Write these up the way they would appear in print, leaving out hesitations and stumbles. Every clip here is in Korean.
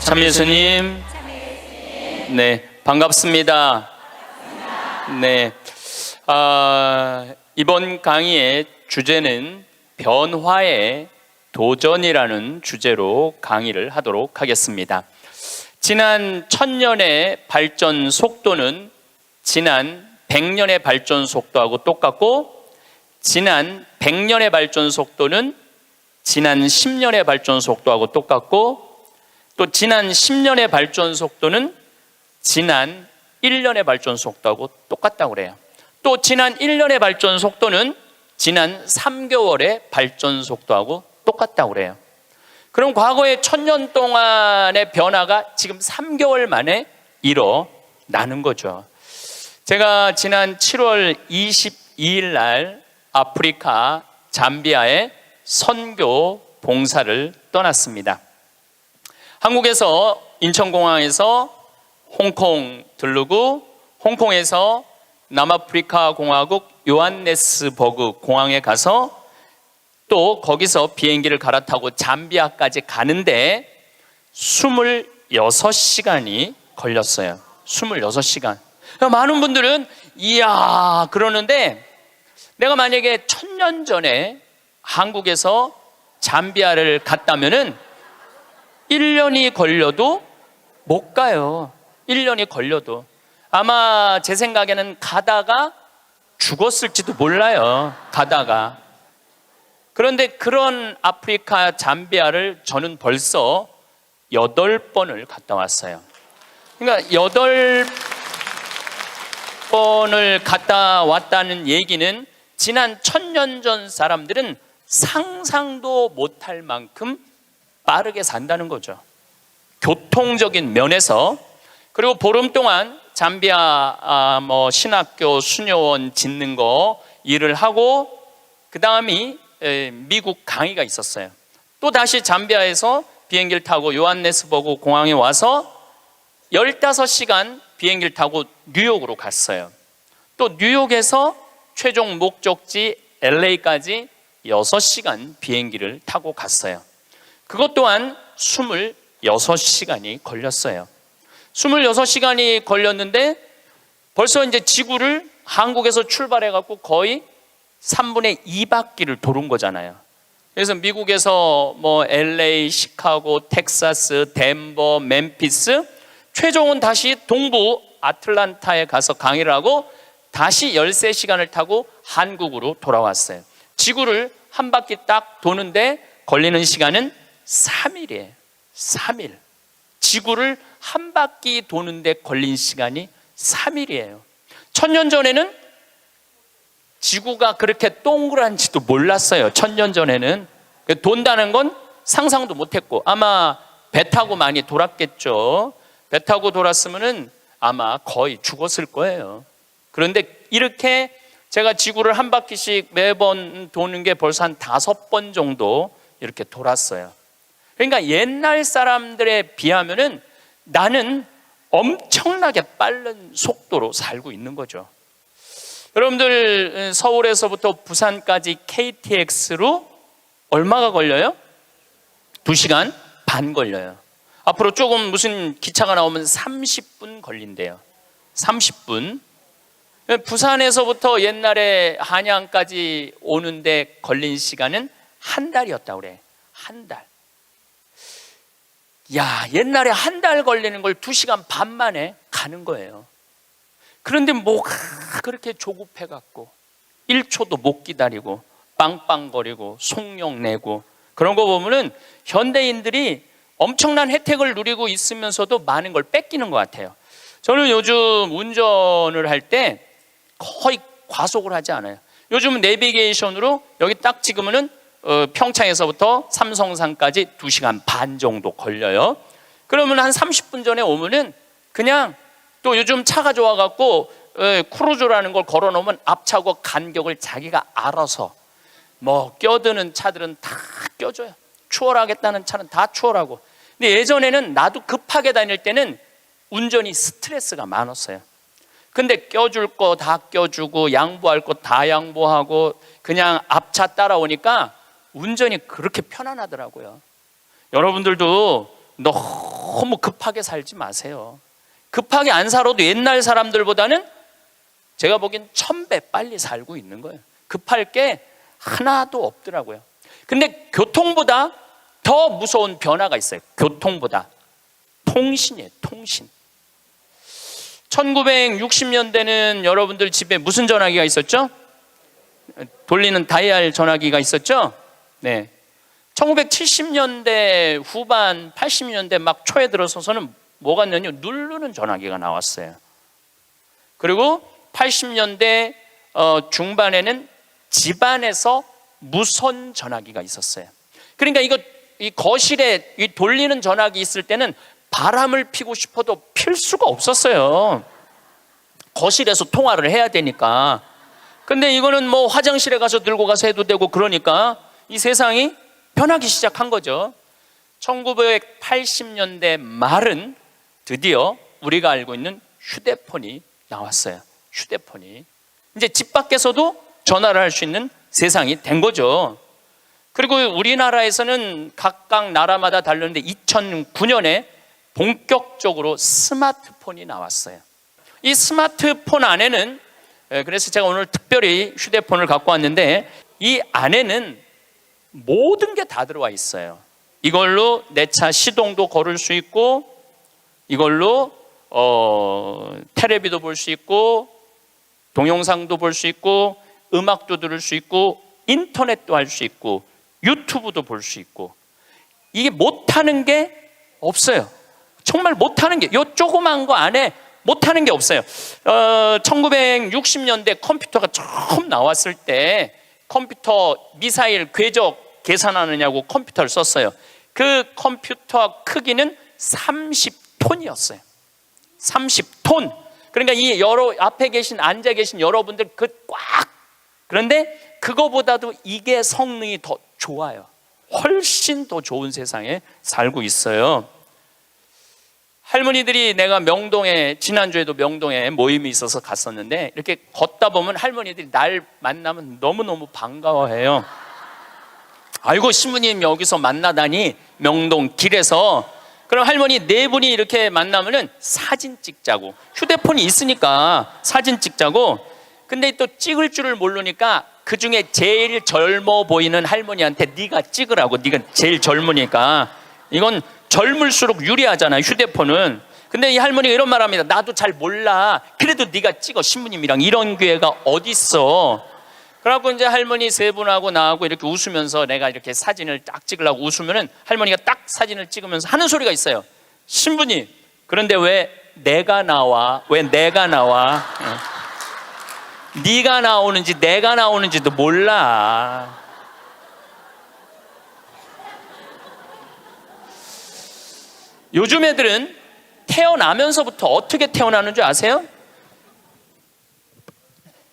참 예수님, 네, 반갑습니다. 네, 이번 강의의 주제는 변화의 도전이라는 주제로 강의를 하도록 하겠습니다. 지난 1000년의 발전 속도는 지난 100년의 발전 속도하고 똑같고, 지난 100년의 발전 속도는 지난 10년의 발전 속도하고 똑같고, 또 지난 10년의 발전 속도는 지난 1년의 발전 속도하고 똑같다고 그래요. 또 지난 1년의 발전 속도는 지난 3개월의 발전 속도하고 똑같다고 그래요. 그럼 과거의 1000년 동안의 변화가 지금 3개월 만에 일어나는 거죠. 제가 지난 7월 22일 날 아프리카 잠비아에 선교 봉사를 떠났습니다. 한국에서 인천공항에서 홍콩 들르고, 홍콩에서 남아프리카 공화국 요한네스버그 공항에 가서 또 거기서 비행기를 갈아타고 잠비아까지 가는데 26시간이 걸렸어요. 26시간. 많은 분들은 이야 그러는데, 내가 만약에 1000년 전에 한국에서 잠비아를 갔다면은 1년이 걸려도 못 가요. 1년이 걸려도. 아마 제 생각에는 가다가 죽었을지도 몰라요. 가다가. 그런데 그런 아프리카 잠비아를 저는 벌써 8번을 갔다 왔어요. 그러니까 8번을 갔다 왔다는 얘기는 지난 1000년 전 사람들은 상상도 못할 만큼 빠르게 산다는 거죠. 교통적인 면에서. 그리고 보름 동안 잠비아 신학교 수녀원 짓는 거 일을 하고, 그 다음이 미국 강의가 있었어요. 또 다시 잠비아에서 비행기를 타고 요한네스버그 공항에 와서 15시간 비행기를 타고 뉴욕으로 갔어요. 또 뉴욕에서 최종 목적지 LA까지 6시간 비행기를 타고 갔어요. 그것 또한 26시간이 걸렸어요. 26시간이 걸렸는데 벌써 이제 지구를 한국에서 출발해갖고 거의 3분의 2바퀴를 도는 거잖아요. 그래서 미국에서 LA, 시카고, 텍사스, 덴버, 멤피스, 최종은 다시 동부 아틀란타에 가서 강의를 하고 다시 13시간을 타고 한국으로 돌아왔어요. 지구를 한 바퀴 딱 도는데 걸리는 시간은 3일이에요. 3일. 지구를 한 바퀴 도는데 걸린 시간이 3일이에요. 1000년 전에는 지구가 그렇게 동그란지도 몰랐어요. 1000년 전에는. 돈다는 건 상상도 못했고, 아마 배 타고 많이 돌았겠죠. 배 타고 돌았으면은 아마 거의 죽었을 거예요. 그런데 이렇게 제가 지구를 한 바퀴씩 매번 도는 게 벌써 한 5번 정도 이렇게 돌았어요. 그러니까 옛날 사람들에 비하면은 나는 엄청나게 빠른 속도로 살고 있는 거죠. 여러분들 서울에서부터 부산까지 KTX로 얼마가 걸려요? 2시간 반 걸려요. 앞으로 조금 무슨 기차가 나오면 30분 걸린대요. 30분. 부산에서부터 옛날에 한양까지 오는데 걸린 시간은 한 달이었다고 그래. 한 달. 야, 옛날에 한 달 걸리는 걸 2시간 반 만에 가는 거예요. 그런데 뭐가 그렇게 조급해갖고 1초도 못 기다리고 빵빵거리고 속욕 내고 그런 거 보면은 현대인들이 엄청난 혜택을 누리고 있으면서도 많은 걸 뺏기는 것 같아요. 저는 요즘 운전을 할 때 거의 과속을 하지 않아요. 요즘은 내비게이션으로 여기 딱 찍으면은 평창에서부터 삼성산까지 2시간 반 정도 걸려요. 그러면 한 30분 전에 오면은 그냥, 또 요즘 차가 좋아갖고 크루즈라는 걸 걸어놓으면 앞차고 간격을 자기가 알아서 껴드는 차들은 다 껴줘요. 추월하겠다는 차는 다 추월하고. 근데 예전에는 나도 급하게 다닐 때는 운전이 스트레스가 많았어요. 근데 껴줄 거 다 껴주고 양보할 거 다 양보하고 그냥 앞차 따라오니까 운전이 그렇게 편안하더라고요. 여러분들도 너무 급하게 살지 마세요. 급하게 안 살아도 옛날 사람들보다는 제가 보기엔 1000배 빨리 살고 있는 거예요. 급할 게 하나도 없더라고요. 근데 교통보다 더 무서운 변화가 있어요. 교통보다 통신이에요. 통신. 1960년대는 여러분들 집에 무슨 전화기가 있었죠? 돌리는 다이얼 전화기가 있었죠? 네. 1970년대 후반 80년대 막 초에 들어서서는 뭐가 있냐면 누르는 전화기가 나왔어요. 그리고 80년대 중반에는 집안에서 무선 전화기가 있었어요. 그러니까 이 거실에 이 돌리는 전화기 있을 때는 바람을 피고 싶어도 필 수가 없었어요. 거실에서 통화를 해야 되니까. 근데 이거는 뭐 화장실에 가서 들고 가서 해도 되고 그러니까 이 세상이 변하기 시작한 거죠. 1980년대 말은 드디어 우리가 알고 있는 휴대폰이 나왔어요. 휴대폰이. 이제 집 밖에서도 전화를 할 수 있는 세상이 된 거죠. 그리고 우리나라에서는 각각 나라마다 다르는데 2009년에 본격적으로 스마트폰이 나왔어요. 이 스마트폰 안에는, 그래서 제가 오늘 특별히 휴대폰을 갖고 왔는데 이 안에는 모든 게 다 들어와 있어요. 이걸로 내 차 시동도 걸을 수 있고, 이걸로 텔레비도 볼 수 있고, 동영상도 볼 수 있고, 음악도 들을 수 있고, 인터넷도 할 수 있고, 유튜브도 볼 수 있고. 이게 못하는 게 없어요. 정말 못하는 게, 요 조그만 거 안에 못하는 게 없어요. 1960년대 컴퓨터가 처음 나왔을 때 컴퓨터 미사일 궤적 계산하느냐고 컴퓨터를 썼어요. 그 컴퓨터 크기는 30톤이었어요. 30톤. 그러니까 이 앞에 앉아 계신 여러분들 꽉. 그런데 그거보다도 이게 성능이 더 좋아요. 훨씬 더 좋은 세상에 살고 있어요. 할머니들이, 내가 명동에, 지난주에도 명동에 모임이 있어서 갔었는데 이렇게 걷다 보면 할머니들이 날 만나면 너무너무 반가워해요. 아이고 신부님 여기서 만나다니, 명동 길에서. 그럼 할머니 4분이 이렇게 만나면은 사진 찍자고, 휴대폰이 있으니까 사진 찍자고. 근데 또 찍을 줄을 모르니까 그 중에 제일 젊어 보이는 할머니한테 네가 찍으라고, 네가 제일 젊으니까. 이건 젊을수록 유리하잖아요, 휴대폰은. 근데 이 할머니가 이런 말 합니다. 나도 잘 몰라. 그래도 네가 찍어, 신부님이랑. 이런 기회가 어딨어. 그래갖고 이제 할머니 3분하고 나하고 이렇게 웃으면서 내가 이렇게 사진을 딱 찍으려고 웃으면은 할머니가 딱 사진을 찍으면서 하는 소리가 있어요. 신부님, 그런데 왜 내가 나와? 왜 내가 나와? 네가 나오는지 내가 나오는지도 몰라. 요즘 애들은 태어나면서부터 어떻게 태어나는 줄 아세요?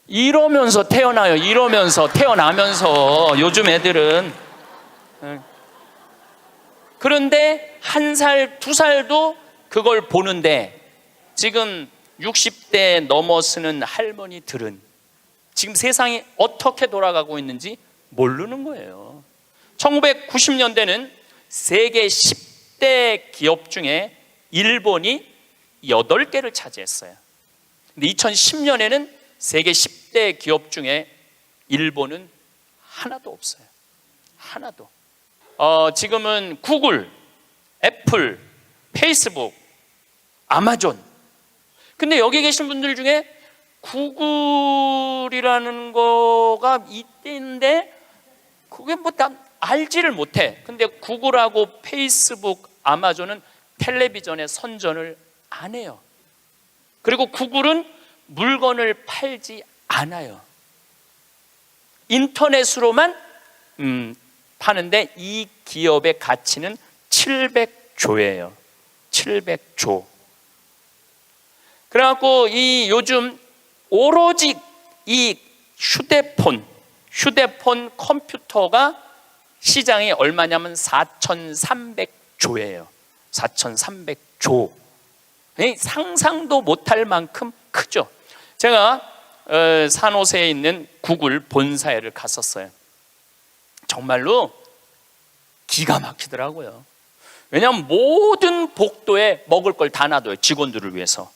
이러면서 태어나요. 이러면서, 태어나면서. 요즘 애들은. 그런데 1살, 2살도 그걸 보는데 지금 60대 넘어서는 할머니들은 지금 세상이 어떻게 돌아가고 있는지 모르는 거예요. 1990년대는 세계 10대 기업 중에 일본이 8개를 차지했어요. 근데 2010년에는 세계 10대 기업 중에 일본은 하나도 없어요. 하나도. 지금은 구글, 애플, 페이스북, 아마존. 근데 여기 계신 분들 중에 구글이라는 거가 있는데 그게 뭐 다 알지를 못해. 근데 구글하고 페이스북, 아마존은 텔레비전에 선전을 안 해요. 그리고 구글은 물건을 팔지 않아요. 인터넷으로만 파는데 이 기업의 가치는 700조예요. 700조. 그래갖고 이 요즘 오로지 이 휴대폰 컴퓨터가 시장이 얼마냐면 4,300조예요. 4,300조. 상상도 못할 만큼 크죠. 제가 산호세에 있는 구글 본사에를 갔었어요. 정말로 기가 막히더라고요. 왜냐하면 모든 복도에 먹을 걸 다 놔둬요, 직원들을 위해서.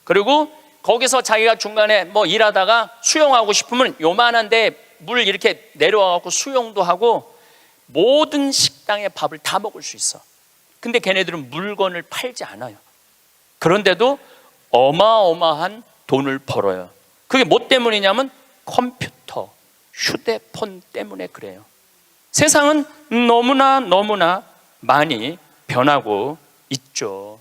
그리고 거기서 자기가 중간에 뭐 일하다가 수영하고 싶으면 요만한데 물 이렇게 내려와갖고 수영도 하고 모든 식당의 밥을 다 먹을 수 있어. 근데 걔네들은 물건을 팔지 않아요. 그런데도 어마어마한 돈을 벌어요. 그게 뭐 때문이냐면 컴퓨터, 휴대폰 때문에 그래요. 세상은 너무나 많이 변하고 있죠.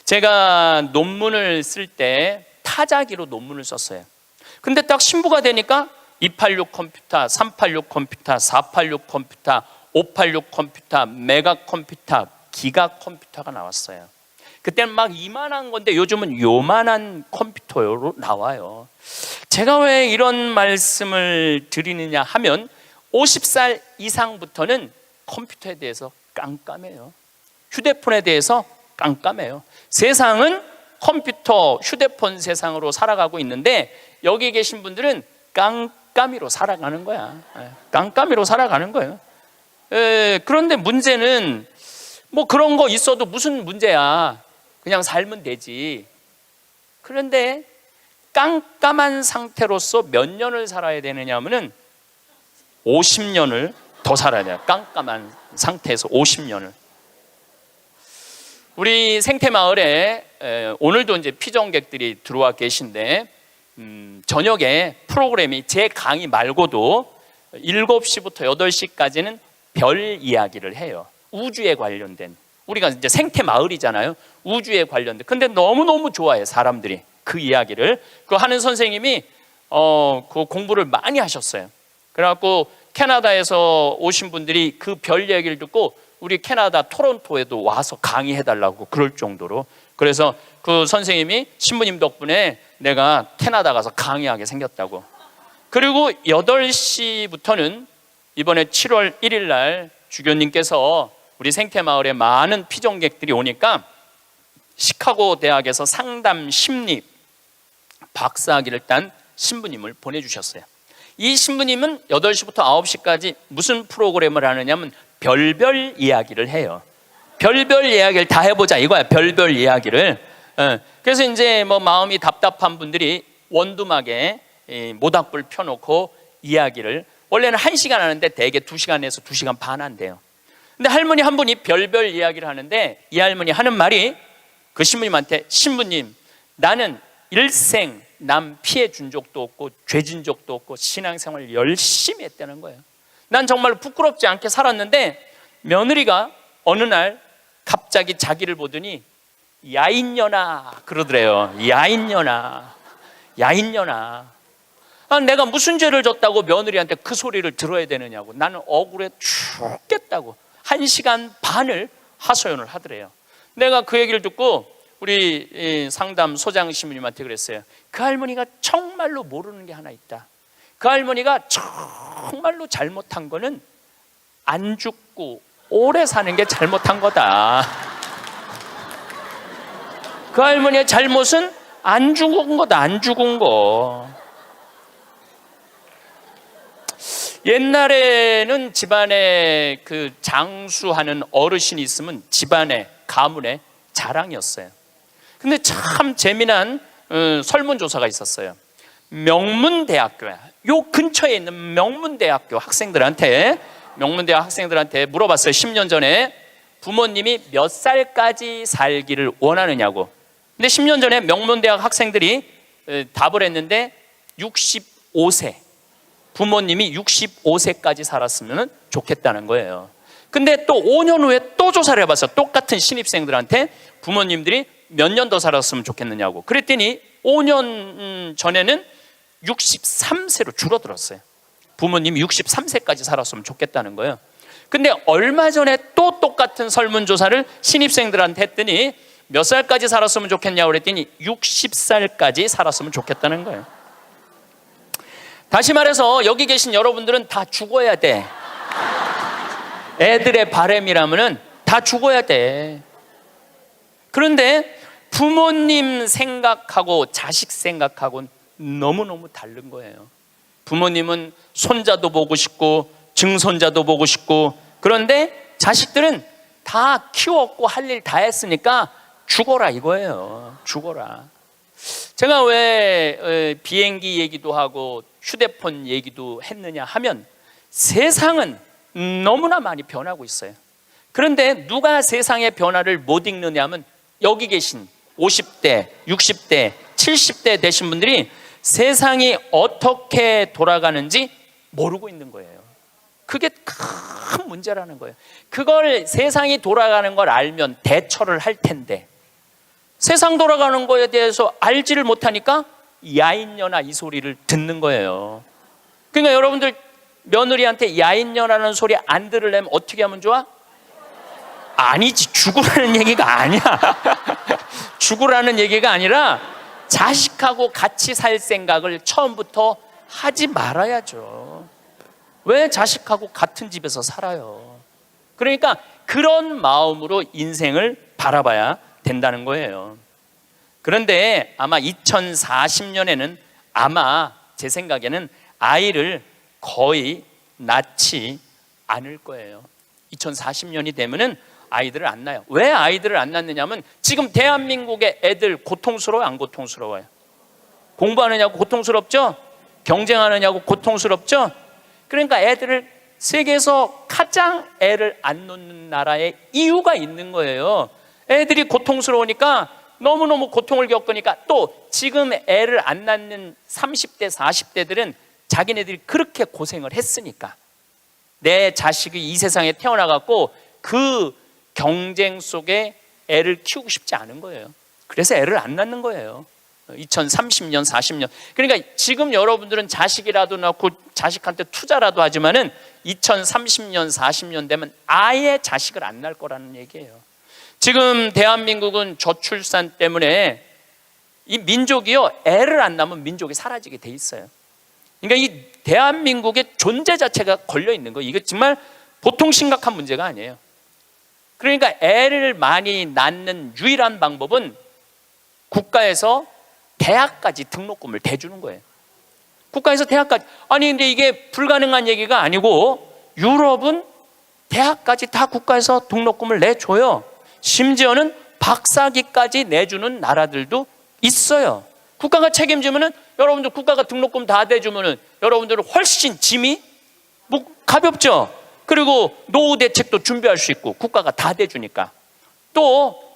제가 논문을 쓸 때 타자기로 논문을 썼어요. 근데 딱 신부가 되니까 286 컴퓨터, 386 컴퓨터, 486 컴퓨터, 586 컴퓨터, 메가 컴퓨터, 기가 컴퓨터가 나왔어요. 그때는 막 이만한 건데 요즘은 요만한 컴퓨터로 나와요. 제가 왜 이런 말씀을 드리느냐 하면 50살 이상부터는 컴퓨터에 대해서 깜깜해요. 휴대폰에 대해서 깜깜해요. 세상은 컴퓨터, 휴대폰 세상으로 살아가고 있는데 여기 계신 분들은 깜깜이로 살아가는 거야. 깜깜이로 살아가는 거예요. 그런데 문제는 뭐 그런 거 있어도 무슨 문제야. 그냥 살면 되지. 그런데 깜깜한 상태로서 몇 년을 살아야 되느냐 하면은 50년을 더 살아야 돼요. 깜깜한 상태에서 50년을. 우리 생태마을에 오늘도 이제 피정객들이 들어와 계신데 저녁에 프로그램이 제 강의 말고도 7시부터 8시까지는 별 이야기를 해요. 우주에 관련된. 우리가 이제 생태마을이잖아요. 우주에 관련된. 근데 너무너무 좋아해 사람들이 그 이야기를. 그 하는 선생님이 그 공부를 많이 하셨어요. 그래갖고 캐나다에서 오신 분들이 그 별 이야기를 듣고 우리 캐나다 토론토에도 와서 강의해달라고 그럴 정도로. 그래서 그 선생님이 신부님 덕분에 내가 캐나다 가서 강의하게 생겼다고. 그리고 8시부터는 이번에 7월 1일 날 주교님께서 우리 생태마을에 많은 피정객들이 오니까 시카고 대학에서 상담 심리 박사학위를 딴 신부님을 보내주셨어요. 이 신부님은 8시부터 9시까지 무슨 프로그램을 하느냐면 별별 이야기를 해요. 별별 이야기를 다 해보자 이거야. 별별 이야기를. 그래서 이제 뭐 마음이 답답한 분들이 원두막에 모닥불 펴놓고 이야기를 원래는 1시간 하는데 대개 2시간에서 2시간 반 한대요. 근데 할머니 한 분이 별별 이야기를 하는데 이 할머니 하는 말이 그 신부님한테 신부님 나는 일생 남 피해 준 적도 없고 죄 진 적도 없고 신앙생활 열심히 했다는 거예요. 난 정말 부끄럽지 않게 살았는데 며느리가 어느 날 갑자기 자기를 보더니 야인년아 그러더래요. 야인년아 내가 무슨 죄를 졌다고 며느리한테 그 소리를 들어야 되느냐고. 나는 억울해 죽겠다고 1시간 반을 하소연을 하더래요. 내가 그 얘기를 듣고 우리 상담 소장 신부님한테 그랬어요. 그 할머니가 정말로 모르는 게 하나 있다. 그 할머니가 정말로 잘못한 거는 안 죽고 오래 사는 게 잘못한 거다. 그 할머니의 잘못은 안 죽은 거다. 안 죽은 거. 옛날에는 집안에 그 장수하는 어르신이 있으면 집안에 가문의 자랑이었어요. 근데 참 재미난 설문조사가 있었어요. 명문대학교야. 요 근처에 있는 명문대학 학생들한테 물어봤어요. 10년 전에 부모님이 몇 살까지 살기를 원하느냐고. 근데 10년 전에 명문대학 학생들이 답을 했는데 65세. 부모님이 65세까지 살았으면 좋겠다는 거예요. 근데 또 5년 후에 또 조사를 해봤어. 똑같은 신입생들한테 부모님들이 몇 년 더 살았으면 좋겠느냐고. 그랬더니 5년 전에는 63세로 줄어들었어요. 부모님이 63세까지 살았으면 좋겠다는 거예요. 근데 얼마 전에 또 똑같은 설문조사를 신입생들한테 했더니 몇 살까지 살았으면 좋겠냐고 그랬더니 60살까지 살았으면 좋겠다는 거예요. 다시 말해서 여기 계신 여러분들은 다 죽어야 돼. 애들의 바람이라면은 다 죽어야 돼. 그런데 부모님 생각하고 자식 생각하고는 너무너무 다른 거예요. 부모님은 손자도 보고 싶고 증손자도 보고 싶고, 그런데 자식들은 다 키웠고 할 일 다 했으니까 죽어라 이거예요. 죽어라. 제가 왜 비행기 얘기도 하고 휴대폰 얘기도 했느냐 하면 세상은 너무나 많이 변하고 있어요. 그런데 누가 세상의 변화를 못 읽느냐 하면 여기 계신 50대, 60대, 70대 되신 분들이 세상이 어떻게 돌아가는지 모르고 있는 거예요. 그게 큰 문제라는 거예요. 그걸 세상이 돌아가는 걸 알면 대처를 할 텐데 세상 돌아가는 거에 대해서 알지를 못하니까 야인년아 이 소리를 듣는 거예요. 그러니까 여러분들 며느리한테 야인년아라는 소리 안 들으려면 어떻게 하면 좋아? 아니지, 죽으라는 얘기가 아니야. 죽으라는 얘기가 아니라 자식하고 같이 살 생각을 처음부터 하지 말아야죠. 왜 자식하고 같은 집에서 살아요? 그러니까 그런 마음으로 인생을 바라봐야 된다는 거예요. 그런데 아마 2040년에는 아마 제 생각에는 아이를 거의 낳지 않을 거예요. 2040년이 되면은 아이들을 안 낳아요. 왜 아이들을 안 낳느냐면 지금 대한민국의 애들 고통스러워요, 안 고통스러워요? 공부하느냐고 고통스럽죠? 경쟁하느냐고 고통스럽죠? 그러니까 애들을 세계에서 가장 애를 안 놓는 나라에 이유가 있는 거예요. 애들이 고통스러우니까 너무너무 고통을 겪으니까 또 지금 애를 안 낳는 30대, 40대들은 자기네들이 그렇게 고생을 했으니까 내 자식이 이 세상에 태어나갖고 그 경쟁 속에 애를 키우고 싶지 않은 거예요. 그래서 애를 안 낳는 거예요. 2030년, 40년. 그러니까 지금 여러분들은 자식이라도 낳고 자식한테 투자라도 하지만은 2030년, 40년 되면 아예 자식을 안 낳을 거라는 얘기예요. 지금 대한민국은 저출산 때문에 이 민족이요, 애를 안 낳으면 민족이 사라지게 돼 있어요. 그러니까 이 대한민국의 존재 자체가 걸려 있는 거예요. 이게 정말 보통 심각한 문제가 아니에요. 그러니까 애를 많이 낳는 유일한 방법은 국가에서 대학까지 등록금을 대주는 거예요. 국가에서 대학까지. 아니 근데 이게 불가능한 얘기가 아니고 유럽은 대학까지 다 국가에서 등록금을 내줘요. 심지어는 박사기까지 내주는 나라들도 있어요. 국가가 책임지면은 여러분들 국가가 등록금 다 대주면은 여러분들은 훨씬 짐이 가볍죠. 그리고 노후 대책도 준비할 수 있고 국가가 다 대주니까. 또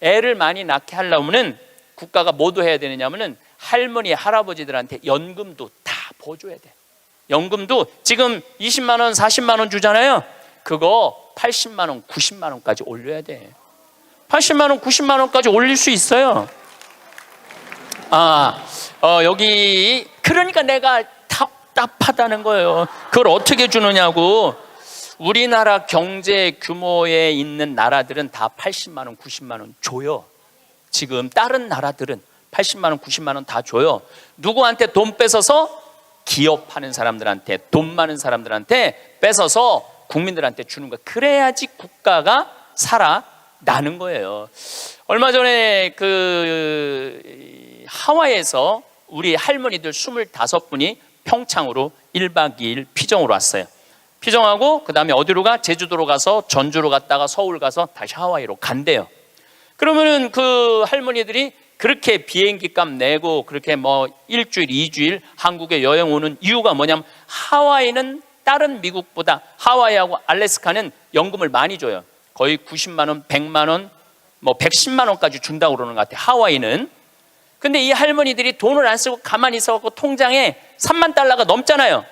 애를 많이 낳게 하려면은 국가가 뭐도 해야 되느냐면은 할머니 할아버지들한테 연금도 다 보줘야 돼. 연금도 지금 20만 원 40만 원 주잖아요. 그거 80만 원 90만 원까지 올려야 돼. 80만 원 90만 원까지 올릴 수 있어요. 여기 그러니까 내가 답답하다는 거예요. 그걸 어떻게 주느냐고. 우리나라 경제 규모에 있는 나라들은 다 80만 원 90만 원 줘요. 지금 다른 나라들은 80만 원 90만 원 다 줘요. 누구한테 돈 뺏어서? 기업하는 사람들한테, 돈 많은 사람들한테 뺏어서 국민들한테 주는 거예요. 그래야지 국가가 살아나는 거예요. 얼마 전에 하와이에서 우리 할머니들 25분이 평창으로 1박 2일 피정으로 왔어요. 피정하고 그 다음에 어디로 가? 제주도로 가서 전주로 갔다가 서울 가서 다시 하와이로 간대요. 그러면은 그 할머니들이 그렇게 비행기 값 내고 그렇게 일주일, 2주일 한국에 여행 오는 이유가 뭐냐면 하와이는 다른 미국보다 하와이하고 알래스카는 연금을 많이 줘요. 거의 90만 원, 100만 원, 110만 원까지 준다고 그러는 것 같아요. 하와이는. 근데 이 할머니들이 돈을 안 쓰고 가만히 있어갖고 통장에 3만 달러가 넘잖아요.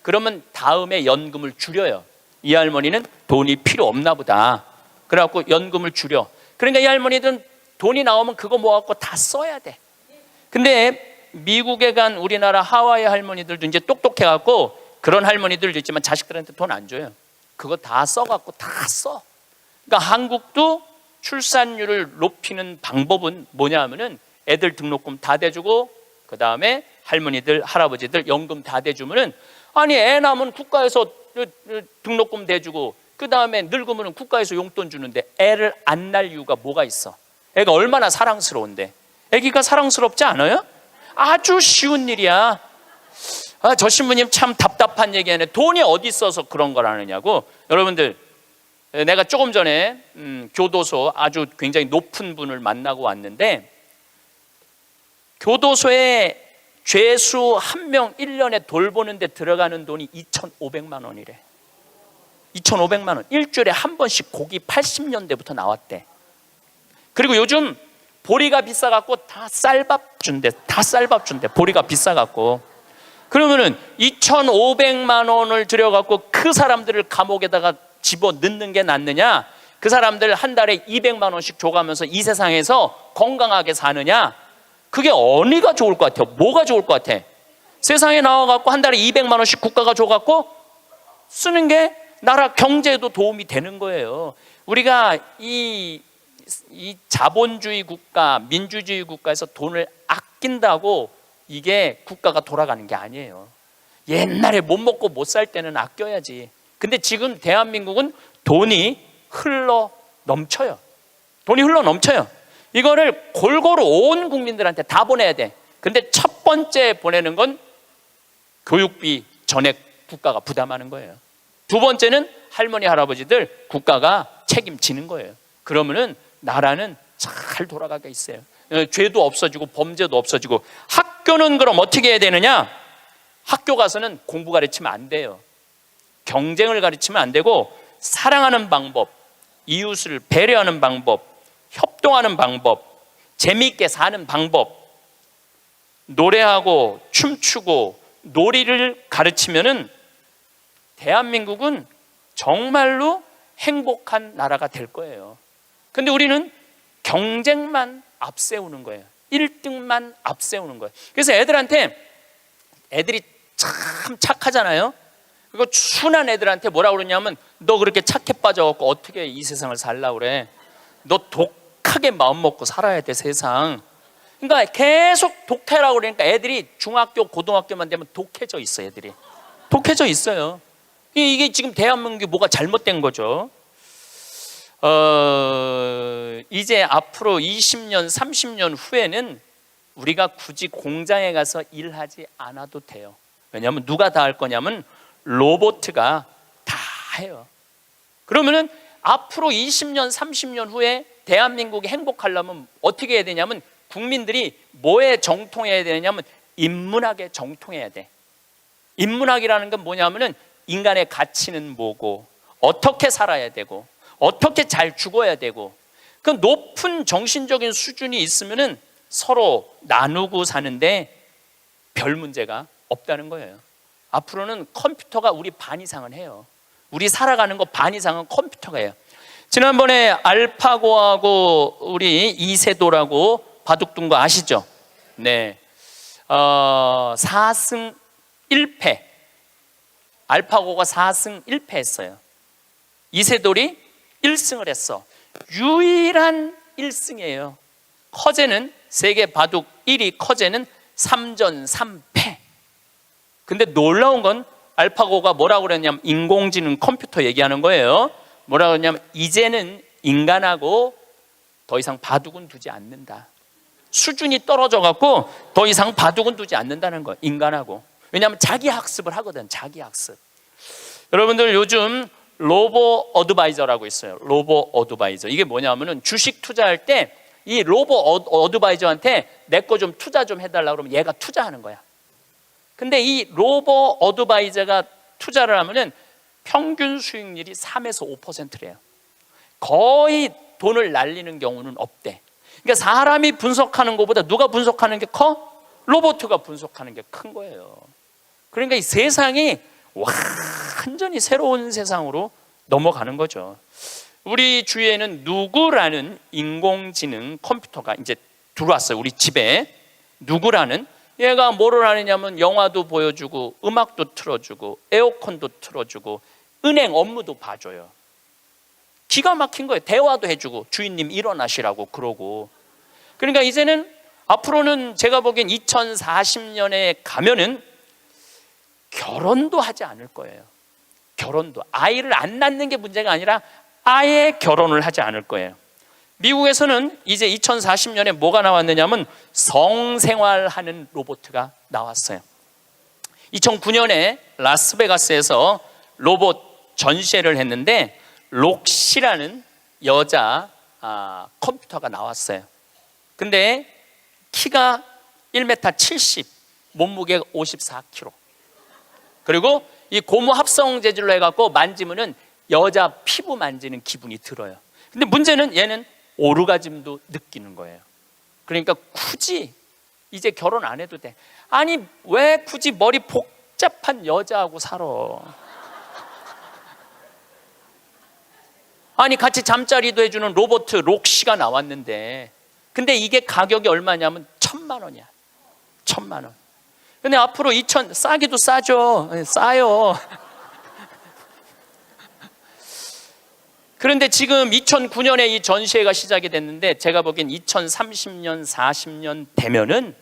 그러면 다음에 연금을 줄여요. 이 할머니는 돈이 필요 없나 보다. 그래갖고 연금을 줄여. 그러니까 이 할머니들은 돈이 나오면 그거 모아갖고 다 써야 돼. 근데 미국에 간 우리나라 하와이 할머니들도 이제 똑똑해갖고 그런 할머니들도 있지만 자식들한테 돈 안 줘요. 그거 다 써갖고 다 써. 그러니까 한국도 출산율을 높이는 방법은 뭐냐 하면은 애들 등록금 다 대주고 그 다음에 할머니들 할아버지들 연금 다 대주면은 아니 애 낳으면 국가에서 등록금 대주고 그 다음에 늙으면 국가에서 용돈 주는데 애를 안 낳을 이유가 뭐가 있어? 애가 얼마나 사랑스러운데. 애기가 사랑스럽지 않아요? 아주 쉬운 일이야. 저 신부님 참 답답한 얘기하네. 돈이 어디 있어서 그런 걸 하느냐고. 여러분들 내가 조금 전에 교도소 아주 굉장히 높은 분을 만나고 왔는데, 교도소에 죄수 한 명 1년에 돌보는데 들어가는 돈이 2,500만 원이래. 2,500만 원. 일주일에 한 번씩 고기 80년대부터 나왔대. 그리고 요즘 보리가 비싸갖고 다 쌀밥 준대. 보리가 비싸갖고. 그러면은 2,500만 원을 들여갖고 그 사람들을 감옥에다가 집어 넣는 게 낫느냐, 그 사람들 한 달에 200만 원씩 줘가면서 이 세상에서 건강하게 사느냐, 그게 어디가 좋을 것 같아요? 뭐가 좋을 것 같아? 세상에 나와갖고 한 달에 200만 원씩 국가가 줘갖고 쓰는 게 나라 경제에도 도움이 되는 거예요. 우리가 이 자본주의 국가, 민주주의 국가에서 돈을 아낀다고 이게 국가가 돌아가는 게 아니에요. 옛날에 못 먹고 못 살 때는 아껴야지. 근데 지금 대한민국은 돈이 흘러 넘쳐요. 이거를 골고루 온 국민들한테 다 보내야 돼. 근데 첫 번째 보내는 건 교육비 전액 국가가 부담하는 거예요. 두 번째는 할머니 할아버지들 국가가 책임지는 거예요. 그러면은 나라는 잘 돌아가게 있어요. 죄도 없어지고 범죄도 없어지고. 학교는 그럼 어떻게 해야 되느냐? 학교 가서는 공부 가르치면 안 돼요. 경쟁을 가르치면 안 되고, 사랑하는 방법, 이웃을 배려하는 방법, 협동하는 방법, 재미있게 사는 방법, 노래하고 춤추고 놀이를 가르치면은 대한민국은 정말로 행복한 나라가 될 거예요. 근데 우리는 경쟁만 앞세우는 거예요. 1등만 앞세우는 거예요. 그래서 애들이 참 착하잖아요. 그리고 순한 애들한테 뭐라 그러냐면, 너 그렇게 착해 빠져갖고 어떻게 이 세상을 살라 그래? 너 독하게 마음 먹고 살아야 돼, 세상. 그러니까 계속 독해라고 그러니까 애들이 중학교, 고등학교만 되면 독해져 있어. 애들이 독해져 있어요. 이게 지금 대한민국이 뭐가 잘못된 거죠. 이제 앞으로 20년, 30년 후에는 우리가 굳이 공장에 가서 일하지 않아도 돼요. 왜냐하면 누가 다 할 거냐면 로봇가 다 해요. 그러면은 앞으로 20년, 30년 후에 대한민국이 행복하려면 어떻게 해야 되냐면, 국민들이 뭐에 정통해야 되냐면 인문학에 정통해야 돼. 인문학이라는 건 뭐냐면은 인간의 가치는 뭐고, 어떻게 살아야 되고, 어떻게 잘 죽어야 되고, 그 높은 정신적인 수준이 있으면은 서로 나누고 사는데 별 문제가 없다는 거예요. 앞으로는 컴퓨터가 우리 반 이상은 해요. 우리 살아가는 거 반 이상은 컴퓨터가 해요. 지난번에 알파고하고 우리 이세돌하고 바둑 둔 거 아시죠? 네. 4승 1패. 알파고가 4승 1패 했어요. 이세돌이 1승을 했어. 유일한 1승이에요. 커제는 세계 바둑 1위 커제는 3전 3패. 근데 놀라운 건 알파고가 뭐라고 그랬냐면, 인공지능 컴퓨터 얘기하는 거예요. 뭐라고 그랬냐면, 이제는 인간하고 더 이상 바둑은 두지 않는다. 수준이 떨어져 갖고 더 이상 바둑은 두지 않는다는 거예요, 인간하고. 왜냐하면 자기 학습을 하거든. 자기 학습. 여러분들 요즘 로보 어드바이저라고 있어요. 로보 어드바이저. 이게 뭐냐면은 주식 투자할 때 이 로보 어드바이저한테 내 거 좀 투자 좀 해달라고 그러면 얘가 투자하는 거야. 근데 이 로보 어드바이저가 투자를 하면은 평균 수익률이 3에서 5%래요. 거의 돈을 날리는 경우는 없대. 그러니까 사람이 분석하는 것보다 누가 분석하는 게 커? 로봇가 분석하는 게 큰 거예요. 그러니까 이 세상이 완전히 새로운 세상으로 넘어가는 거죠. 우리 주위에는 누구라는 인공지능 컴퓨터가 이제 들어왔어요. 우리 집에. 누구라는, 얘가 뭐를 하느냐면 영화도 보여주고 음악도 틀어주고 에어컨도 틀어주고 은행 업무도 봐줘요. 기가 막힌 거예요. 대화도 해주고 주인님 일어나시라고 그러고. 그러니까 이제는 앞으로는 제가 보기엔 2040년에 가면은 결혼도 하지 않을 거예요. 결혼도. 아이를 안 낳는 게 문제가 아니라 아예 결혼을 하지 않을 거예요. 미국에서는 이제 2040년에 뭐가 나왔느냐면 성생활하는 로봇가 나왔어요. 2009년에 라스베가스에서 로봇 전시회를 했는데 록시라는 여자 컴퓨터가 나왔어요. 근데 키가 1m 70, 몸무게가 54kg. 그리고 이 고무 합성 재질로 해갖고 만지면은 여자 피부 만지는 기분이 들어요. 근데 문제는 얘는 오르가즘도 느끼는 거예요. 그러니까 굳이 이제 결혼 안 해도 돼. 아니 왜 굳이 머리 복잡한 여자하고 살아? 아니 같이 잠자리도 해주는 로봇 록시가 나왔는데, 근데 이게 가격이 얼마냐면 1,000만 원이야. 1,000만 원. 근데 앞으로 싸기도 싸죠. 싸요. 그런데 지금 2009년에 이 전시회가 시작이 됐는데, 제가 보기엔 2030년, 40년 되면은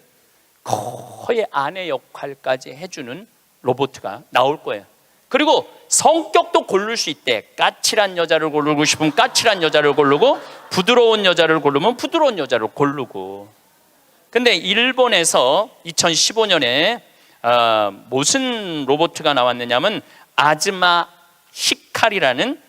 거의 아내 역할까지 해주는 로봇가 나올 거예요. 그리고 성격도 고를 수 있대. 까칠한 여자를 고르고 싶으면 까칠한 여자를 고르고, 부드러운 여자를 고르면 부드러운 여자를 고르고. 근데 일본에서 2015년에 무슨 로봇가 나왔느냐면 아즈마 히카리라는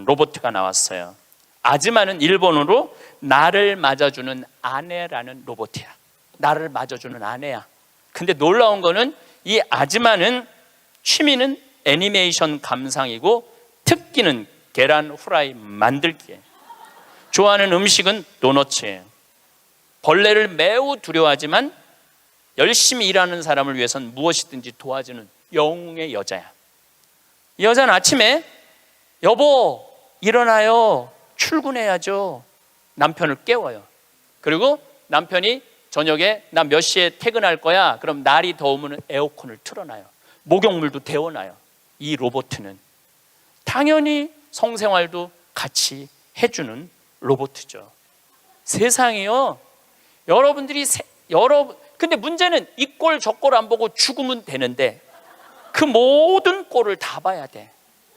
로봇가 나왔어요. 아즈마는 일본어로 나를 맞아주는 아내라는 로봇이야. 나를 맞아주는 아내야. 근데 놀라운 거는 이 아즈마는 취미는 애니메이션 감상이고 특기는 계란 후라이 만들기에, 좋아하는 음식은 도너츠예요. 벌레를 매우 두려워하지만 열심히 일하는 사람을 위해서는 무엇이든지 도와주는 영웅의 여자야. 이 여자는 아침에 여보 일어나요, 출근해야죠, 남편을 깨워요. 그리고 남편이 저녁에 나 몇 시에 퇴근할 거야, 그럼 날이 더우면 에어컨을 틀어놔요. 목욕물도 데워놔요. 이 로봇은 당연히 성생활도 같이 해주는 로봇이죠. 세상이요, 여러분들이 근데 문제는 이 꼴 저 꼴 안 보고 죽으면 되는데 그 모든 꼴을 다 봐야 돼.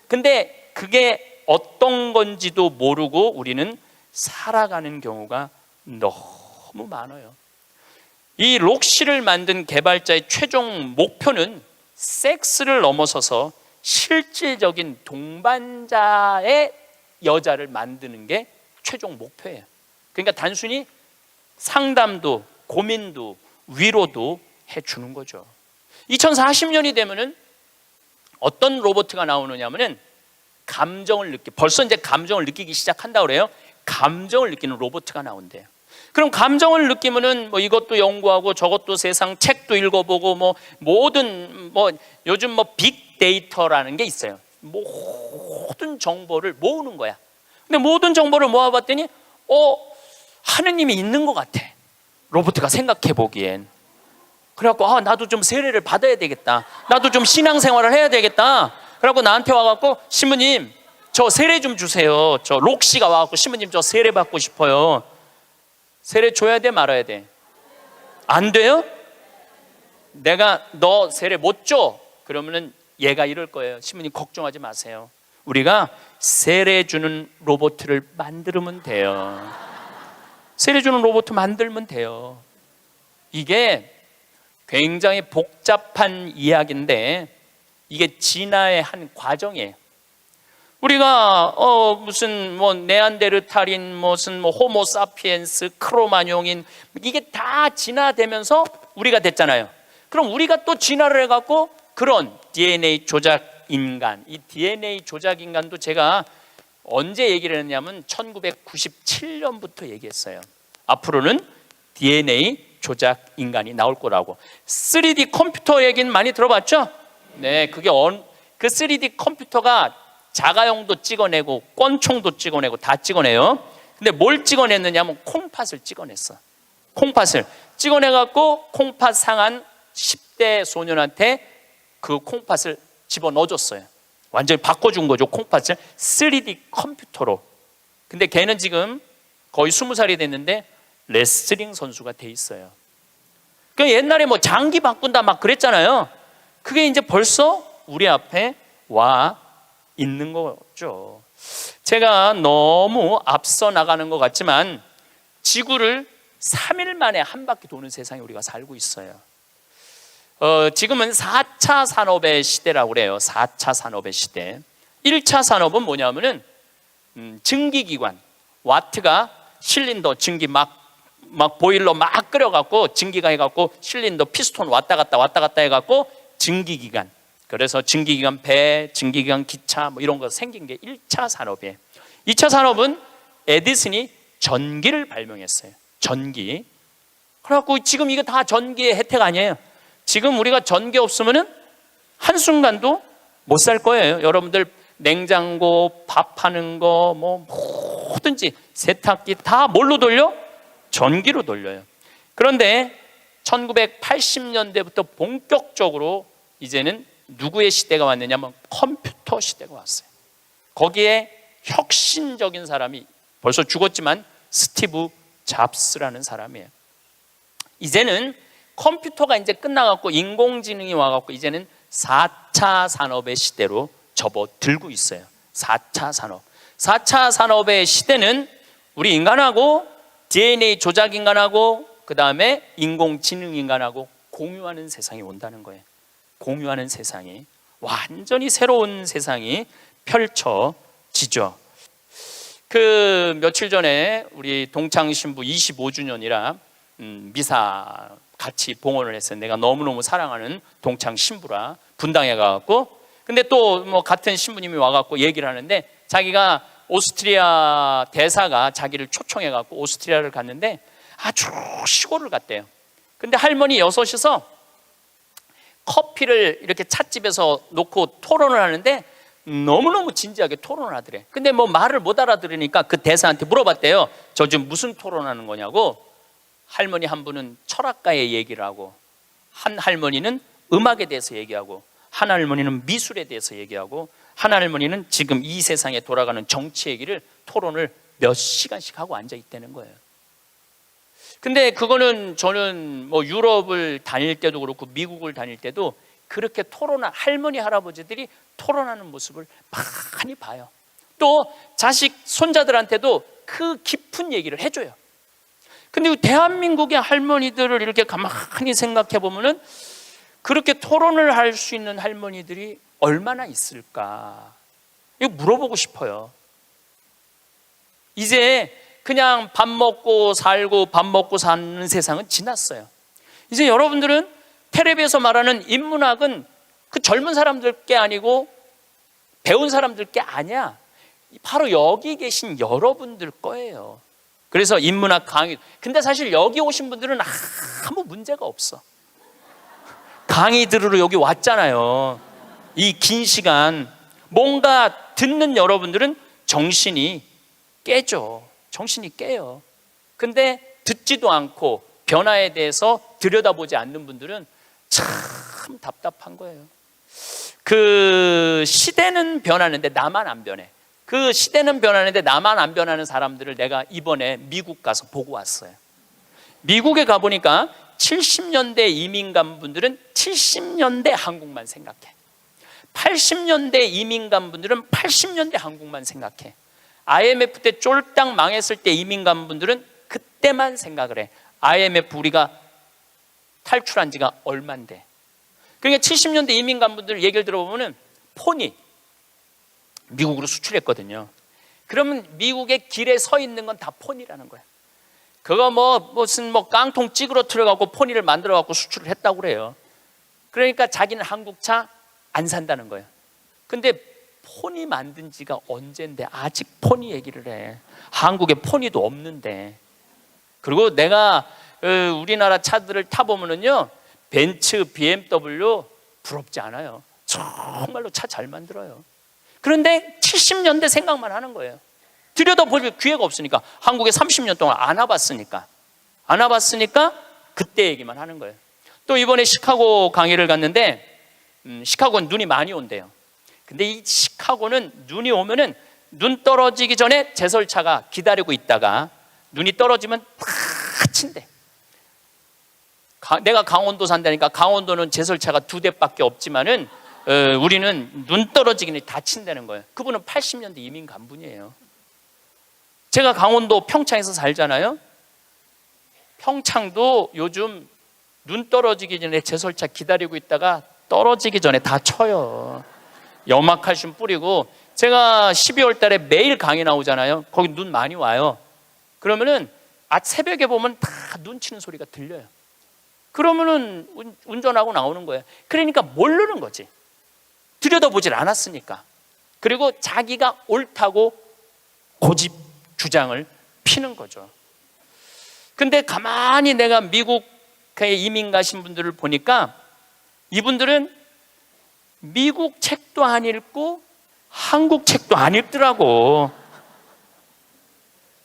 근데 그게 어떤 건지도 모르고 우리는 살아가는 경우가 너무 많아요. 이 록시를 만든 개발자의 최종 목표는 섹스를 넘어서서 실질적인 동반자의 여자를 만드는 게 최종 목표예요. 그러니까 단순히 상담도 고민도 위로도 해주는 거죠. 2040년이 되면은 어떤 로봇가 나오느냐면은 벌써 이제 감정을 느끼기 시작한다고 그래요. 감정을 느끼는 로봇가 나온대요. 그럼 감정을 느끼면은 뭐 이것도 연구하고 저것도 세상 책도 읽어보고 모든 요즘 빅데이터라는 게 있어요. 모든 정보를 모으는 거야. 근데 모든 정보를 모아봤더니 하느님이 있는 것 같아. 로봇가 생각해 보기엔. 그래갖고 나도 좀 세례를 받아야 되겠다. 나도 좀 신앙생활을 해야 되겠다. 그래갖고 나한테 와갖고 신부님 저 세례 좀 주세요. 저 록시가 와갖고 신부님 저 세례 받고 싶어요. 세례 줘야 돼 말아야 돼? 안 돼요? 내가 너 세례 못 줘? 그러면은 얘가 이럴 거예요. 신부님 걱정하지 마세요. 우리가 세례 주는 로봇을 만들면 돼요. 세례 주는 로봇 만들면 돼요. 이게 굉장히 복잡한 이야기인데 이게 진화의 한 과정이에요. 우리가 무슨 네안데르탈인, 무슨 호모사피엔스, 크로마뇽인, 이게 다 진화되면서 우리가 됐잖아요. 그럼 우리가 또 진화를 해갖고 그런 DNA 조작 인간, 이 DNA 조작 인간도 제가 언제 얘기를 했냐면 1997년부터 얘기했어요. 앞으로는 DNA 조작 인간이 나올 거라고. 3D 컴퓨터 얘기는 많이 들어봤죠? 네, 그게 그 3D 컴퓨터가 자가용도 찍어내고 권총도 찍어내고 다 찍어내요. 근데 뭘 찍어냈느냐면 콩팥을 찍어냈어. 콩팥을 찍어내갖고 콩팥 상한 10대 소년한테 그 콩팥을 집어넣어줬어요. 완전히 바꿔준 거죠. 콩팥을 3D 컴퓨터로. 근데 걔는 지금 거의 20살이 됐는데 레슬링 선수가 돼 있어요. 그러니까 옛날에 장기 바꾼다 막 그랬잖아요. 그게 이제 벌써 우리 앞에 와 있는 거죠. 제가 너무 앞서 나가는 것 같지만 지구를 3일 만에 한 바퀴 도는 세상에 우리가 살고 있어요. 지금은 4차 산업의 시대라고 그래요. 4차 산업의 시대. 1차 산업은 뭐냐면은 증기기관, 와트가 실린더 증기 막 보일러 막 끓여갖고 증기가 해갖고 실린더 피스톤 왔다 갔다 해갖고 증기기관. 그래서 증기기관 배, 증기기관 기차 뭐 이런 거 생긴 게 1차 산업이에요. 2차 산업은 에디슨이 전기를 발명했어요. 전기. 그래갖고 지금 이거 다 전기의 혜택 아니에요. 지금 우리가 전기 없으면은 한순간도 못 살 거예요. 여러분들 냉장고, 밥하는 거, 뭐 뭐든지 세탁기 다 뭘로 돌려? 전기로 돌려요. 그런데 1980년대부터 본격적으로 이제는 누구의 시대가 왔느냐면 컴퓨터 시대가 왔어요. 거기에 혁신적인 사람이 벌써 죽었지만 스티브 잡스라는 사람이에요. 이제는 컴퓨터가 이제 끝나갖고 인공지능이 와갖고 이제는 4차 산업의 시대로 접어들고 있어요. 4차 산업. 4차 산업의 시대는 우리 인간하고 DNA 조작 인간하고 그 다음에 인공지능 인간하고 공유하는 세상이 온다는 거예요. 공유하는 세상이, 완전히 새로운 세상이 펼쳐지죠. 그 며칠 전에 우리 동창 신부 25주년이라 미사 같이 봉헌을 했어요. 내가 너무너무 사랑하는 동창 신부라 분당에 가갖고, 근데 또 뭐 같은 신부님이 와갖고 얘기를 하는데 자기가 오스트리아 대사가 자기를 초청해갖고 오스트리아를 갔는데 아주 시골을 갔대요. 근데 할머니 여섯이서 커피를 이렇게 찻집에서 놓고 토론을 하는데 너무너무 진지하게 토론을 하더래. 근데 뭐 말을 못 알아들으니까 그 대사한테 물어봤대요. 저 지금 무슨 토론하는 거냐고. 할머니 한 분은 철학가의 얘기를 하고, 한 할머니는 음악에 대해서 얘기하고, 한 할머니는 미술에 대해서 얘기하고, 한 할머니는 지금 이 세상에 돌아가는 정치 얘기를 토론을 몇 시간씩 하고 앉아 있다는 거예요. 근데 그거는 저는 뭐 유럽을 다닐 때도 그렇고 미국을 다닐 때도 그렇게 토론한 할머니 할아버지들이 토론하는 모습을 많이 봐요. 또 자식 손자들한테도 그 깊은 얘기를 해줘요. 근데 대한민국의 할머니들을 이렇게 가만히 생각해 보면은 그렇게 토론을 할 수 있는 할머니들이 얼마나 있을까? 이거 물어보고 싶어요. 이제 그냥 밥 먹고 살고 밥 먹고 사는 세상은 지났어요. 이제 여러분들은 텔레비에서 말하는 인문학은 그 젊은 사람들 게 아니고 배운 사람들 게 아니야. 바로 여기 계신 여러분들 거예요. 그래서 인문학 강의, 근데 사실 여기 오신 분들은 아무 문제가 없어. 강의 들으러 여기 왔잖아요. 이 긴 시간 뭔가 듣는 여러분들은 정신이 깨져. 정신이 깨요. 근데 듣지도 않고 변화에 대해서 들여다보지 않는 분들은 참 답답한 거예요. 그 시대는 변하는데 나만 안 변해. 그 시대는 변하는데 나만 안 변하는 사람들을 내가 이번에 미국 가서 보고 왔어요. 미국에 가보니까 70년대 이민 간 분들은 70년대 한국만 생각해. 80년대 이민 간 분들은 80년대 한국만 생각해. IMF 때 쫄딱 망했을 때 이민 간 분들은 그때만 생각을 해. IMF 우리가 탈출한 지가 얼만데. 그러니까 70년대 이민 간 분들 얘기를 들어보면 폰이 미국으로 수출했거든요. 그러면 미국의 길에 서 있는 건 다 폰이라는 거야. 그거 무슨 깡통 찌그러뜨려 갖고 폰이를 만들어 갖고 수출을 했다고 그래요. 그러니까 자기는 한국차 안 산다는 거예요. 근데 폰이 만든 지가 언젠데 아직 폰이 얘기를 해. 한국에 폰이도 없는데. 그리고 내가 우리나라 차들을 타보면은요, 벤츠, BMW 부럽지 않아요. 정말로 차 잘 만들어요. 그런데 70년대 생각만 하는 거예요. 들여다볼 기회가 없으니까. 한국에 30년 동안 안 와봤으니까 그때 얘기만 하는 거예요. 또 이번에 시카고 강의를 갔는데 시카고는 눈이 많이 온대요. 근데 이 시카고는 눈이 오면은 눈 떨어지기 전에 제설차가 기다리고 있다가 눈이 떨어지면 다 친대. 내가 강원도 산다니까 강원도는 제설차가 2대밖에 없지만은 우리는 눈 떨어지기 전에 다 친다는 거예요. 그분은 80년대 이민 간 분이에요. 제가 강원도 평창에서 살잖아요. 평창도 요즘 눈 떨어지기 전에 제설차 기다리고 있다가 떨어지기 전에 다 쳐요. 염화칼슘 뿌리고 제가 12월 달에 매일 강의 나오잖아요. 거기 눈 많이 와요. 그러면은 새벽에 보면 다 눈 치는 소리가 들려요. 그러면은 운전하고 나오는 거예요. 그러니까 모르는 거지. 들여다보질 않았으니까. 그리고 자기가 옳다고 고집 주장을 피는 거죠. 근데 가만히 내가 미국에 이민 가신 분들을 보니까 이분들은 미국 책도 안 읽고 한국 책도 안 읽더라고.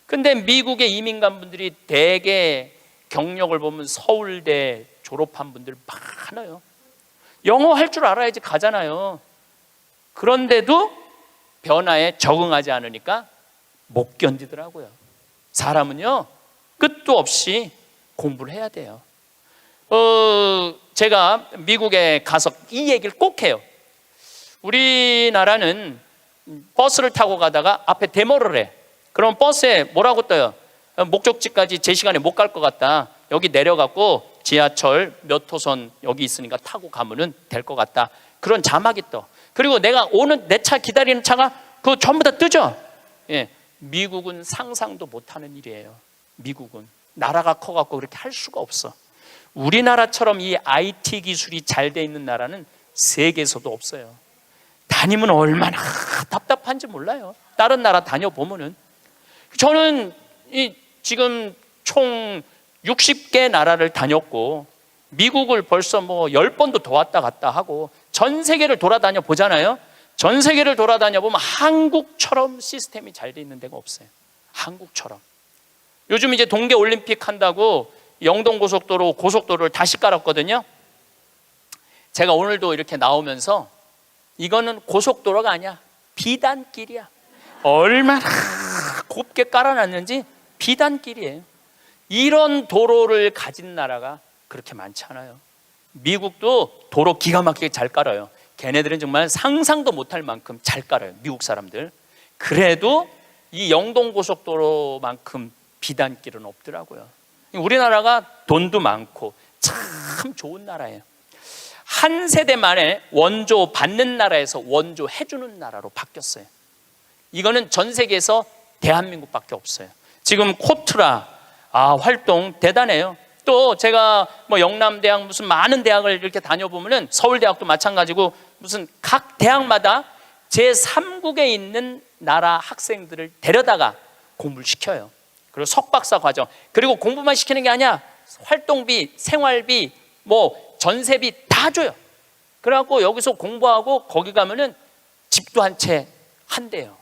근데 미국에 이민 간 분들이 대개 경력을 보면 서울대 졸업한 분들 많아요. 영어 할 줄 알아야지 가잖아요. 그런데도 변화에 적응하지 않으니까 못 견디더라고요. 사람은요, 끝도 없이 공부를 해야 돼요. 제가 미국에 가서 이 얘기를 꼭 해요. 우리나라는 버스를 타고 가다가 앞에 데모를 해. 그럼 버스에 뭐라고 떠요? 목적지까지 제 시간에 못 갈 것 같다. 여기 내려갖고 지하철 몇 호선 여기 있으니까 타고 가면은 될 것 같다. 그런 자막이 떠. 그리고 내가 오는 내 차 기다리는 차가 그거 전부 다 뜨죠. 예, 미국은 상상도 못하는 일이에요. 미국은 나라가 커갖고 그렇게 할 수가 없어. 우리나라처럼 이 IT 기술이 잘 돼 있는 나라는 세계에서도 없어요. 다니면 얼마나 답답한지 몰라요. 다른 나라 다녀보면은. 저는 지금 총 60개 나라를 다녔고 미국을 벌써 뭐 10번도 더 왔다 갔다 하고 전 세계를 돌아다녀 보잖아요. 전 세계를 돌아다녀 보면 한국처럼 시스템이 잘 돼 있는 데가 없어요. 한국처럼. 요즘 이제 동계올림픽 한다고 영동고속도로 고속도로를 다시 깔았거든요. 제가 오늘도 이렇게 나오면서 이거는 고속도로가 아니야. 비단길이야. 얼마나 곱게 깔아놨는지 비단길이에요. 이런 도로를 가진 나라가 그렇게 많지 않아요. 미국도 도로 기가 막히게 잘 깔아요. 걔네들은 정말 상상도 못할 만큼 잘 깔아요. 미국 사람들. 그래도 이 영동고속도로만큼 비단길은 없더라고요. 우리나라가 돈도 많고 참 좋은 나라예요. 한 세대 만에 원조 받는 나라에서 원조 해주는 나라로 바뀌었어요. 이거는 전 세계에서 대한민국밖에 없어요. 지금 코트라 활동 대단해요. 또 제가 뭐 영남대학 무슨 많은 대학을 이렇게 다녀보면은 서울대학도 마찬가지고 무슨 각 대학마다 제3국에 있는 나라 학생들을 데려다가 공부를 시켜요. 그리고 석박사 과정. 그리고 공부만 시키는 게 아니야. 활동비, 생활비, 뭐 전세비 다 줘요. 그래갖고 여기서 공부하고 거기 가면은 집도 한 채 한대요.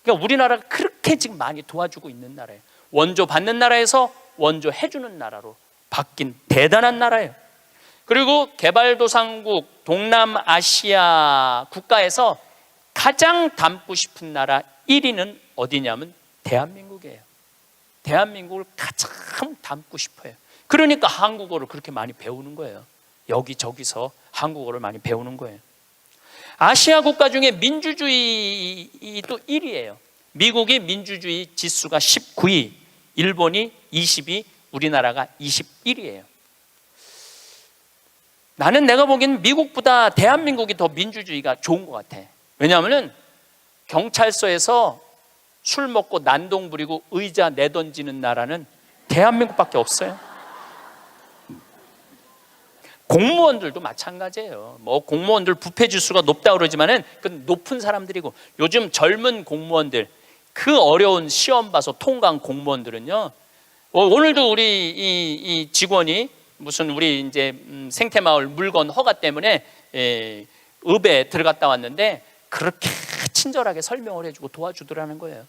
그러니까 우리나라가 그렇게 지금 많이 도와주고 있는 나라예요. 원조 받는 나라에서 원조 해주는 나라로 바뀐 대단한 나라예요. 그리고 개발도상국 동남아시아 국가에서 가장 닮고 싶은 나라 1위는 어디냐면 대한민국이에요. 대한민국을 가장 닮고 싶어요. 그러니까 한국어를 그렇게 많이 배우는 거예요. 여기저기서 한국어를 많이 배우는 거예요. 아시아 국가 중에 민주주의도 1위예요. 미국이 민주주의 지수가 19위, 일본이 20위, 우리나라가 21위예요. 나는 내가 보기엔 미국보다 대한민국이 더 민주주의가 좋은 것 같아. 왜냐하면 경찰서에서 술 먹고 난동 부리고 의자 내던지는 나라는 대한민국밖에 없어요. 공무원들도 마찬가지예요. 뭐 공무원들 부패 지수가 높다 그러지만은 그 높은 사람들이고 요즘 젊은 공무원들 그 어려운 시험 봐서 통과한 공무원들은요. 오늘도 우리 이 직원이 무슨 우리 이제 생태마을 물건 허가 때문에 읍에 들어갔다 왔는데 그렇게 친절하게 설명을 해주고 도와주더라는 거예요.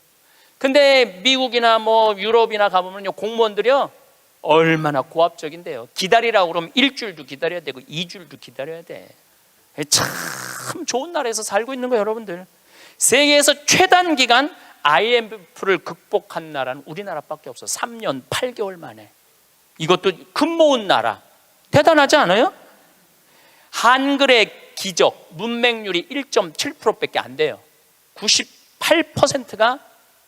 근데 미국이나 뭐 유럽이나 가보면요 공무원들이요 얼마나 고압적인데요. 기다리라고 그러면 일주일도 기다려야 되고 2주일도 기다려야 돼. 참 좋은 나라에서 살고 있는 거예요, 여러분들. 세계에서 최단 기간 IMF를 극복한 나라는 우리나라밖에 없어. 3년 8개월 만에. 이것도 금 모은 나라. 대단하지 않아요? 한글의 기적, 문맹률이 1.7%밖에 안 돼요. 98%가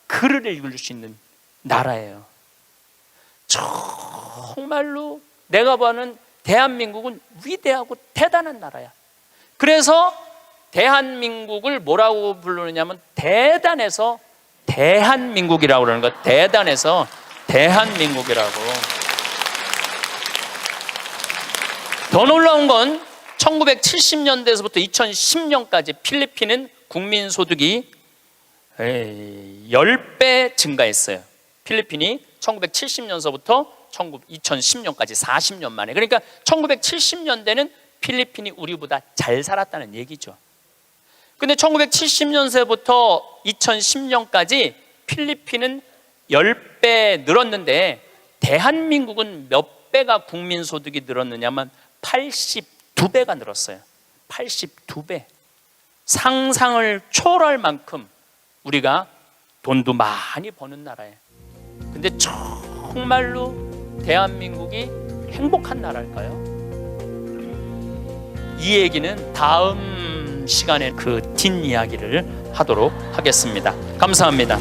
글을 읽을 수 있는 나라예요. 정말로 내가 보는 대한민국은 위대하고 대단한 나라야. 그래서 대한민국을 뭐라고 부르느냐면 대단해서 대한민국이라고 그러는 거예요. 대단해서 대한민국이라고. 더 놀라운 건 1970년대에서부터 2010년까지 필리핀은 국민소득이 10배 증가했어요. 필리핀이 1970년서부터 2010년까지 40년 만에. 그러니까 1970년대는 필리핀이 우리보다 잘 살았다는 얘기죠. 근데 1970년서부터 2010년까지 필리핀은 10배 늘었는데 대한민국은 몇 배가 국민소득이 늘었느냐면 82배가 늘었어요. 82배. 상상을 초월할 만큼 우리가 돈도 많이 버는 나라예요. 근데 정말로 대한민국이 행복한 나라일까요? 이 얘기는 다음 시간에 그 뒷이야기를 하도록 하겠습니다. 감사합니다.